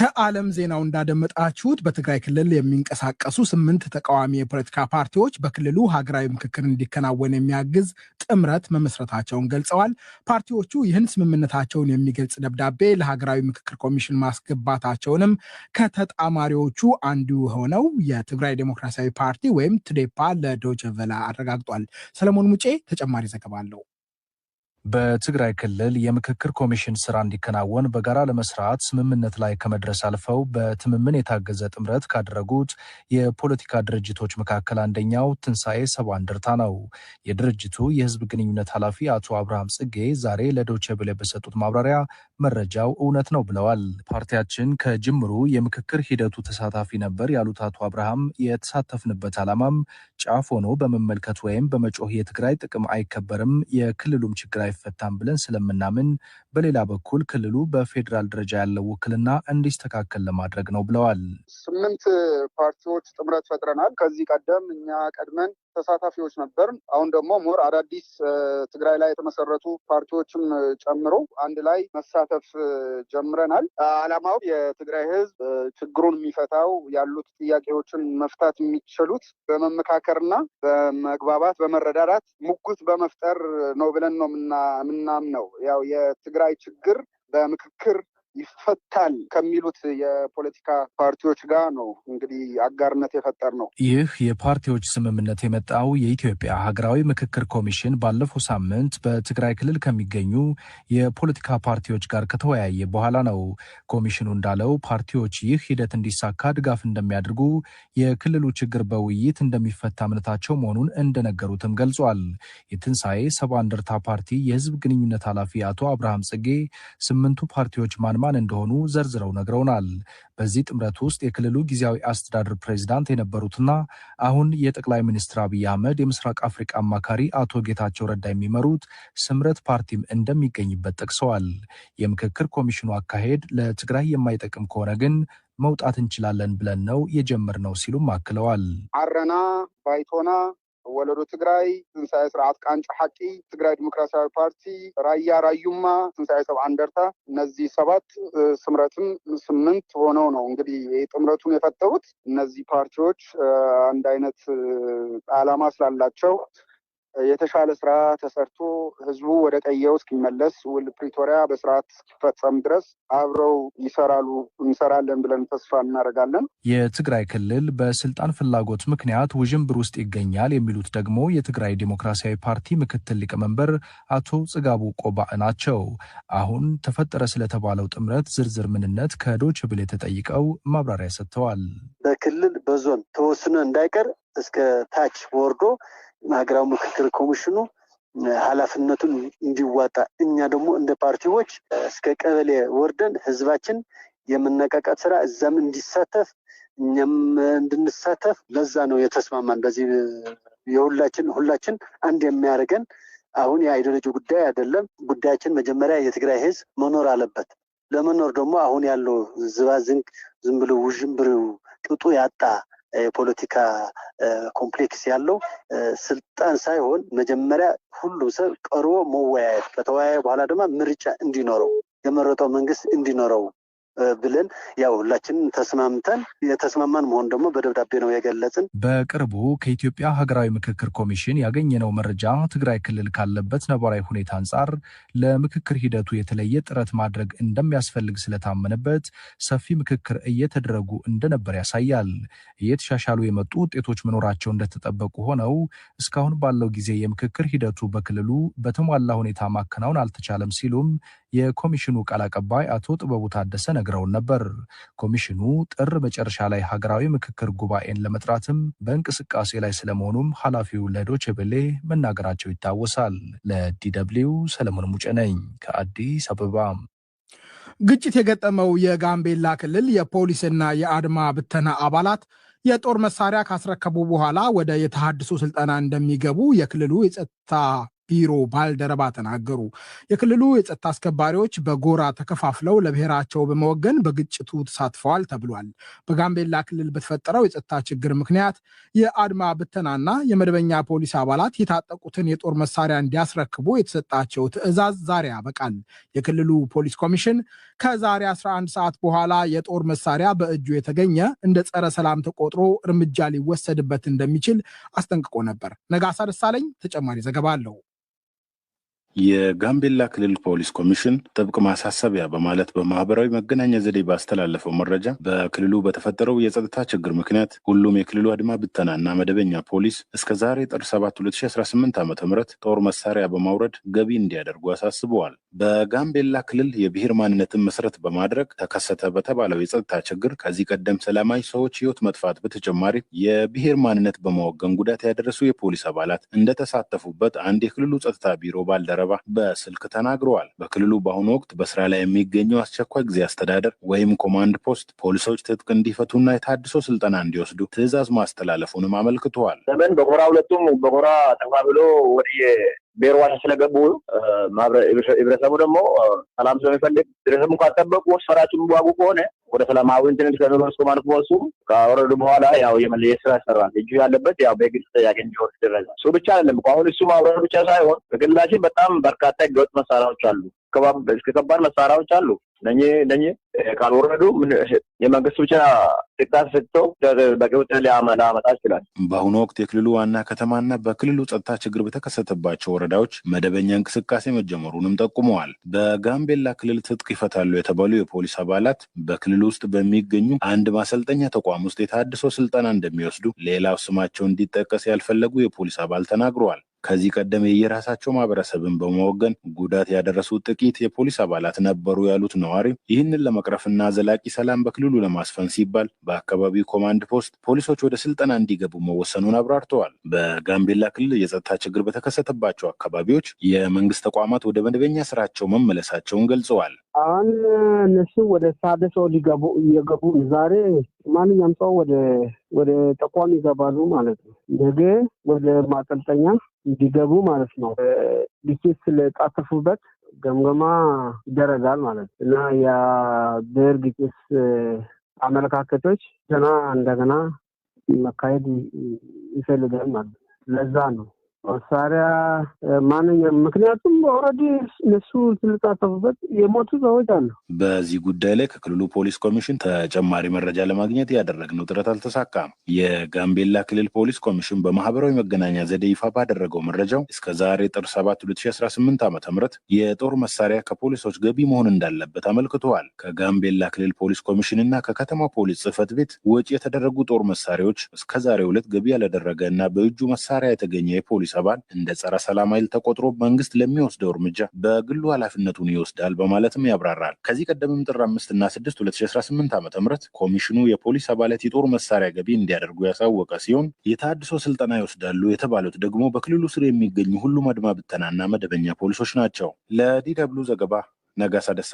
ከዓለም ዜናው እንዳደመጣችሁት በትግራይ ክልል የሚንቀሳቀሱ 8 ተቃዋሚ የፖለቲካ ፓርቲዎች በክልሉ ሀገራዊ ምክክር እንዲከናወን የሚያግዝ ጥምረት መመስረታቸውን ገልጸዋል። ፓርቲዎቹ ይህን ስምምነታቸውን የሚገልጽ ደብዳቤ ለሀገራዊ ምክክር ኮሚሽን ማስገባታቸውንም ከተጣማሪዎቹ አንዱ ሆነው የትግራይ ዴሞክራሲያዊ ፓርቲ ወይም ትዴፓ ለዶይቼ ቬለ አረጋግጧል። ሰለሞን ሙጬ ተጨማሪ ዘገባ አለው። በትግራይ ክልል የምክክር ኮሚሽን ስራ እንዲከናወን በጋራ ለመስራት ስምምነት ላይ ከመድረስ አልፈው በትምምን የታገዘ ጥምረት ካደረጉት የፖለቲካ ድርጅቶች መካከል አንደኛው ትንሣኤ ሰባ እንደርታ ነው። የድርጅቱ የህዝብ ግንኙነት ኃላፊ አቶ አብርሃም ጽጌ ዛሬ ለዶይቼ ቬለ በሰጡት ማብራሪያ መረጃው እውነት ነው ብለዋል። ፓርቲያችን ከጅምሩ የምክክር ሂደቱ ተሳታፊ ነበር ያሉት አቶ አብርሃም የተሳተፍንበት ዓላማም ጫፍ ሆኖ በመመልከት ወይም በመጮህ የትግራይ ጥቅም አይከበርም፣ የክልሉም ችግር አይፈታም ብለን ስለምናምን በሌላ በኩል ክልሉ በፌዴራል ደረጃ ያለው ውክልና እንዲስተካከል ለማድረግ ነው ብለዋል። 8 ፓርቲዎች ጥምረት ፈጥረናል። ከዚህ ቀደም እኛ ቀድመን ተሳታፊዎች ነበርን። አሁን ደግሞ ሞር አዳዲስ ትግራይ ላይ የተመሰረቱ ፓርቲዎችም ጨምሮ አንድ ላይ መሳተፍ ጀምረናል። ዓላማው የትግራይ ህዝብ ችግሩን የሚፈታው ያሉት ጥያቄዎችን መፍታት የሚችሉት በመመካከርና በመግባባት በመረዳዳት ሙግት በመፍጠር ነው ብለን ነው ምናምነው። ያው የትግራይ ችግር በምክክር ይፈታል ከሚሉት የፖለቲካ ፓርቲዎች ጋር ነው እንግዲህ አጋርነት የፈጠር ነው። ይህ የፓርቲዎች ስምምነት የመጣው የኢትዮጵያ ሀገራዊ ምክክር ኮሚሽን ባለፈው ሳምንት በትግራይ ክልል ከሚገኙ የፖለቲካ ፓርቲዎች ጋር ከተወያየ በኋላ ነው። ኮሚሽኑ እንዳለው ፓርቲዎች ይህ ሂደት እንዲሳካ ድጋፍ እንደሚያደርጉ፣ የክልሉ ችግር በውይይት እንደሚፈታ እምነታቸው መሆኑን እንደነገሩትም ገልጿል። የትንሣኤ ሰባ እንደርታ ፓርቲ የህዝብ ግንኙነት ኃላፊ አቶ አብርሃም ጽጌ 8ቱ ፓርቲዎች ማን እንደሆኑ ዘርዝረው ነግረውናል። በዚህ ጥምረት ውስጥ የክልሉ ጊዜያዊ አስተዳደር ፕሬዝዳንት የነበሩትና አሁን የጠቅላይ ሚኒስትር አብይ አህመድ የምስራቅ አፍሪካ አማካሪ አቶ ጌታቸው ረዳ የሚመሩት ስምረት ፓርቲም እንደሚገኝበት ጠቅሰዋል። የምክክር ኮሚሽኑ አካሄድ ለትግራይ የማይጠቅም ከሆነ ግን መውጣት እንችላለን ብለን ነው የጀመርነው ሲሉም አክለዋል። አረና ባይቶና ወለዶ ትግራይ፣ ትንሣኤ ስርዓት ቃንጫ ሐቂ፣ ትግራይ ዲሞክራሲያዊ ፓርቲ፣ ራያ ራዩማ፣ ትንሣኤ ሰባ እንደርታ እነዚህ 7 ስምረትም 8 ሆነው ነው እንግዲህ ጥምረቱን የፈጠሩት። እነዚህ ፓርቲዎች አንድ አይነት ዓላማ ስላላቸው የተሻለ ስራ ተሰርቶ ህዝቡ ወደ ቀየው እስኪመለስ ውል ፕሪቶሪያ በስርዓት እስኪፈጸም ድረስ አብረው እንሰራለን ብለን ተስፋ እናደርጋለን። የትግራይ ክልል በስልጣን ፍላጎት ምክንያት ውዥንብር ውስጥ ይገኛል የሚሉት ደግሞ የትግራይ ዴሞክራሲያዊ ፓርቲ ምክትል ሊቀመንበር አቶ ጽጋቡ ቆባዕ ናቸው። አሁን ተፈጠረ ስለተባለው ጥምረት ዝርዝር ምንነት ከዶይቼ ቬለ ተጠይቀው ማብራሪያ ሰጥተዋል። በክልል በዞን ተወስኖ እንዳይቀር እስከ ታች ወርዶ ሀገራዊ ምክክር ኮሚሽኑ ኃላፊነቱን እንዲዋጣ እኛ ደግሞ እንደ ፓርቲዎች እስከ ቀበሌ ወርደን ህዝባችን የመነቃቃት ስራ እዛም እንዲሳተፍ እኛም እንድንሳተፍ ለዛ ነው የተስማማን። በዚህ ሁላችን አንድ የሚያደርገን አሁን የአይዲዮሎጂ ጉዳይ አይደለም። ጉዳያችን መጀመሪያ የትግራይ ህዝብ መኖር አለበት። ለመኖር ደግሞ አሁን ያለው ዝባዝንቅ ዝም ብሎ ውዥንብር ቅጡ ያጣ የፖለቲካ ኮምፕሌክስ ያለው ስልጣን ሳይሆን መጀመሪያ ሁሉም ሰው ቀርቦ መወያየት፣ ከተወያየ በኋላ ደግሞ ምርጫ እንዲኖረው የመረጠው መንግስት እንዲኖረው ብለን ያው ሁላችን ተስማምተን የተስማማን መሆን ደግሞ በደብዳቤ ነው የገለጽን። በቅርቡ ከኢትዮጵያ ሀገራዊ ምክክር ኮሚሽን ያገኘነው መረጃ ትግራይ ክልል ካለበት ነባራዊ ሁኔታ አንጻር ለምክክር ሂደቱ የተለየ ጥረት ማድረግ እንደሚያስፈልግ ስለታመነበት ሰፊ ምክክር እየተደረጉ እንደነበር ያሳያል። እየተሻሻሉ የመጡ ውጤቶች መኖራቸው እንደተጠበቁ ሆነው እስካሁን ባለው ጊዜ የምክክር ሂደቱ በክልሉ በተሟላ ሁኔታ ማከናወን አልተቻለም ሲሉም የኮሚሽኑ ቃል አቀባይ አቶ ጥበቡ ታደሰ ነግረውን ነበር። ኮሚሽኑ ጥር መጨረሻ ላይ ሀገራዊ ምክክር ጉባኤን ለመጥራትም በእንቅስቃሴ ላይ ስለመሆኑም ኃላፊው ለዶይቼ ቬለ መናገራቸው ይታወሳል። ለዲ.ደብሊው ሰለሞን ሙጬ ነኝ ከአዲስ አበባ። ግጭት የገጠመው የጋምቤላ ክልል የፖሊስና የአድማ ብተና አባላት የጦር መሳሪያ ካስረከቡ በኋላ ወደ የተሃድሶ ስልጠና እንደሚገቡ የክልሉ የጸጥታ ቢሮ ባልደረባ ተናገሩ። የክልሉ የጸጥታ አስከባሪዎች በጎራ ተከፋፍለው ለብሔራቸው በመወገን በግጭቱ ተሳትፈዋል ተብሏል። በጋምቤላ ክልል በተፈጠረው የጸጥታ ችግር ምክንያት የአድማ ብተናና የመደበኛ ፖሊስ አባላት የታጠቁትን የጦር መሳሪያ እንዲያስረክቡ የተሰጣቸው ትዕዛዝ ዛሬ ያበቃል። የክልሉ ፖሊስ ኮሚሽን ከዛሬ 11 ሰዓት በኋላ የጦር መሳሪያ በእጁ የተገኘ እንደ ጸረ ሰላም ተቆጥሮ እርምጃ ሊወሰድበት እንደሚችል አስጠንቅቆ ነበር። ነጋሳ ደሳለኝ ተጨማሪ ዘገባ አለው። የጋምቤላ ክልል ፖሊስ ኮሚሽን ጥብቅ ማሳሰቢያ በማለት በማህበራዊ መገናኛ ዘዴ ባስተላለፈው መረጃ በክልሉ በተፈጠረው የጸጥታ ችግር ምክንያት ሁሉም የክልሉ አድማ ብተናና መደበኛ ፖሊስ እስከ ዛሬ ጥር 7 2018 ዓ.ም ጦር መሳሪያ በማውረድ ገቢ እንዲያደርጉ አሳስበዋል። በጋምቤላ ክልል የብሔር ማንነትን መሰረት በማድረግ ተከሰተ በተባለው የጸጥታ ችግር ከዚህ ቀደም ሰላማዊ ሰዎች ህይወት መጥፋት በተጨማሪ የብሔር ማንነት በመወገን ጉዳት ያደረሱ የፖሊስ አባላት እንደተሳተፉበት አንድ የክልሉ ጸጥታ ቢሮ ባልደረባ በስልክ ተናግረዋል። በክልሉ በአሁኑ ወቅት በስራ ላይ የሚገኘው አስቸኳይ ጊዜ አስተዳደር ወይም ኮማንድ ፖስት ፖሊሶች ትጥቅ እንዲፈቱና የታድሶ ስልጠና እንዲወስዱ ትዕዛዝ ማስተላለፉንም አመልክተዋል። ለምን በጎራ ሁለቱም በጎራ ተፋብሎ ወደ ብሔርዋሽ ስለገቡ ህብረተሰቡ ደግሞ ሰላም ስለሚፈልግ ድረስም ካጠበቁ ስራችን የሚዋጉ ከሆነ ወደ ሰላማዊ እንትን ከሚወስዱ ማለት ወሱ ካወረዱ በኋላ ያው የመለየት ስራ ይሰራል። እጁ ያለበት ያው በግልጽ ጥያቄ እንዲወርድ ይደረጋል። እሱ ብቻ አይደለም። አሁን እሱ ማውረድ ብቻ ሳይሆን በክልላችን በጣም በርካታ ህገወጥ መሳሪያዎች አሉ። ከባድ መሳሪያዎች አሉ። እነኚህ ካልወረዱ የመንግስት ብቻ ጥቃት ሰጥቶ በቅውጥ ሊያመጣ ይችላል። በአሁኑ ወቅት የክልሉ ዋና ከተማና በክልሉ ጸጥታ ችግር በተከሰተባቸው ወረዳዎች መደበኛ እንቅስቃሴ መጀመሩንም ጠቁመዋል። በጋምቤላ ክልል ትጥቅ ይፈታሉ የተባሉ የፖሊስ አባላት በክልሉ ውስጥ በሚገኙ አንድ ማሰልጠኛ ተቋም ውስጥ የታድሶ ስልጠና እንደሚወስዱ ሌላው ስማቸው እንዲጠቀስ ያልፈለጉ የፖሊስ አባል ተናግረዋል። ከዚህ ቀደም የየራሳቸው ማህበረሰብን በመወገን ጉዳት ያደረሱ ጥቂት የፖሊስ አባላት ነበሩ ያሉት ነዋሪ ይህንን ለመቅረፍና ዘላቂ ሰላም በክልሉ ለማስፈን ሲባል በአካባቢው ኮማንድ ፖስት ፖሊሶች ወደ ስልጠና እንዲገቡ መወሰኑን አብራርተዋል። በጋምቤላ ክልል የጸጥታ ችግር በተከሰተባቸው አካባቢዎች የመንግስት ተቋማት ወደ መደበኛ ስራቸው መመለሳቸውን ገልጸዋል። አሁን እነሱ ወደ ታድሶ እየገቡ ዛሬ ማንኛውም ሰው ወደ ተቋም ይገባሉ ማለት ነው። ነገ ወደ ማሰልጠኛ እንዲገቡ ማለት ነው። ግጭት ስለጣፈፉበት ገምገማ ይደረጋል ማለት ነው እና የብሔር ግጭት አመለካከቶች እንደገና መካሄድ ይፈልጋል ማለት ነው። ለዛ ነው መሳሪያ ማንኛውም ምክንያቱም ኦልሬዲ እነሱ ስለጣፈፉበት የሞቱ ሰዎች አሉ። በዚህ ጉዳይ ላይ ከክልሉ ፖሊስ ኮሚሽን ተጨማሪ መረጃ ለማግኘት ያደረግነው ጥረት አልተሳካም። የጋምቤላ ክልል ፖሊስ ኮሚሽን በማህበራዊ መገናኛ ዘዴ ይፋ ባደረገው መረጃው እስከ ዛሬ ጥር 7 2018 ዓ.ም የጦር መሳሪያ ከፖሊሶች ገቢ መሆን እንዳለበት አመልክተዋል። ከጋምቤላ ክልል ፖሊስ ኮሚሽን እና ከከተማ ፖሊስ ጽህፈት ቤት ወጪ የተደረጉ ጦር መሳሪያዎች እስከ ዛሬው ዕለት ገቢ ያላደረገ እና በእጁ መሳሪያ የተገኘ የፖሊስ አባል እንደ ጸረ ሰላም ኃይል ተቆጥሮ መንግስት ለሚወስደው እርምጃ በግሉ ኃላፊነቱን ይወስዳል በማለትም ያብራራል። ከዚህ ቀደምም ጥር 5 እና 6 2018 ዓ.ም ኮሚሽኑ የፖሊስ አባላት የጦር መሳሪያ ገቢ እንዲያደርጉ ያሳወቀ ሲሆን የታድሶ ስልጠና ይወስዳሉ የተባሉት ደግሞ በክልሉ ስር የሚገኙ ሁሉም አድማ ብተናና መደበኛ ፖሊሶች ናቸው። ለዲ ደብልዩ ዘገባ ነጋሳ ደሳ